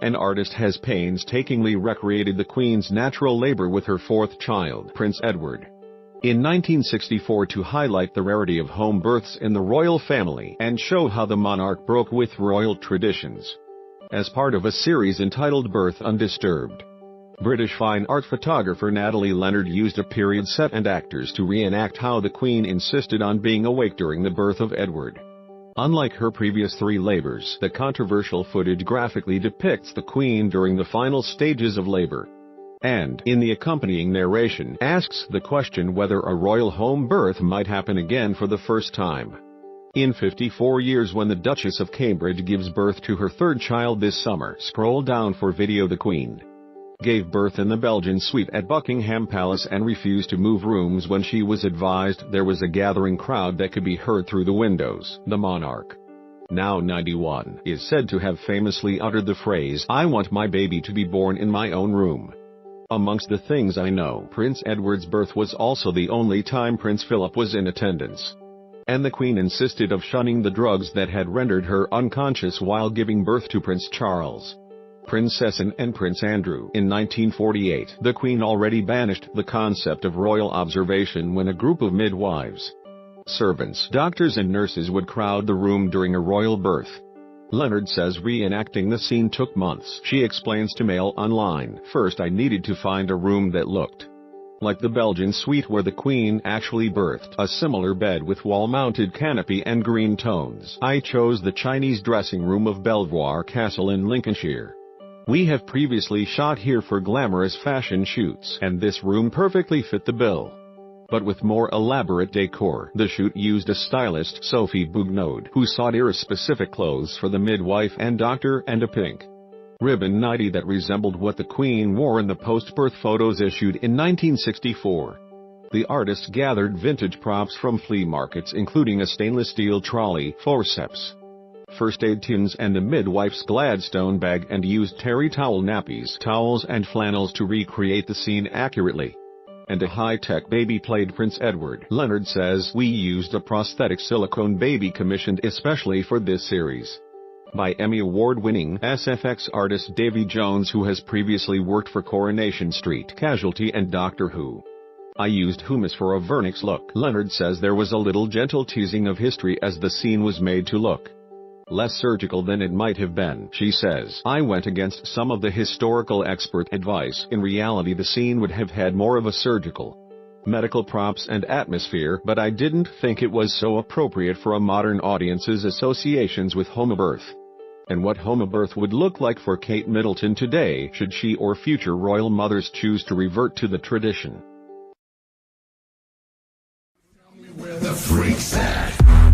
An artist has painstakingly recreated the Queen's natural labor with her fourth child, Prince Edward. In 1964, to highlight the rarity of home births in the royal family and show how the monarch broke with royal traditions. As part of a series entitled Birth Undisturbed, British fine art photographer Natalie Lennard used a period set and actors to reenact how the Queen insisted on being awake during the birth of Edward. Unlike her previous three labors, the controversial footage graphically depicts the Queen during the final stages of labor, and, in the accompanying narration, asks the question whether a royal home birth might happen again for the first time. In 54 years, when the Duchess of Cambridge gives birth to her third child this summer, scroll down for video. The Queen gave birth in the Belgian Suite at Buckingham Palace and refused to move rooms when she was advised there was a gathering crowd that could be heard through the windows. The monarch, now 91, is said to have famously uttered the phrase, "I want my baby to be born in my own room." Amongst the things I know, Prince Edward's birth was also the only time Prince Philip was in attendance, and the Queen insisted of shunning the drugs that had rendered her unconscious while giving birth to Prince Charles, Princess Anne and Prince Andrew. In 1948, the Queen already banished the concept of royal observation when a group of midwives, servants, doctors and nurses would crowd the room during a royal birth. Lennard says reenacting the scene took months. She explains to Mail Online, "First I needed to find a room that looked like the Belgian Suite where the Queen actually birthed, a similar bed with wall-mounted canopy and green tones. I chose the Chinese dressing room of Belvoir Castle in Lincolnshire. We have previously shot here for glamorous fashion shoots, and this room perfectly fit the bill, but with more elaborate decor." The shoot used a stylist, Sophie Bougnode, who sought era-specific clothes for the midwife and doctor and a pink ribbon nightie that resembled what the Queen wore in the post-birth photos issued in 1964. The artist gathered vintage props from flea markets, including a stainless steel trolley, forceps, first aid tins and a midwife's Gladstone bag, and used terry towel nappies, towels and flannels to recreate the scene accurately. And a high-tech baby played Prince Edward. Lennard says, "We used a prosthetic silicone baby commissioned especially for this series by Emmy Award-winning SFX artist Davy Jones, who has previously worked for Coronation Street, Casualty and Doctor Who. I used hummus for a vernix look." Lennard says there was a little gentle teasing of history as the scene was made to look less surgical than it might have been. She says, "I went against some of the historical expert advice. In reality, the scene would have had more of a surgical, medical props and atmosphere, but I didn't think it was so appropriate for a modern audience's associations with home birth, and what home birth would look like for Kate Middleton today, should she or future royal mothers choose to revert to the tradition." Tell me where the freak's at.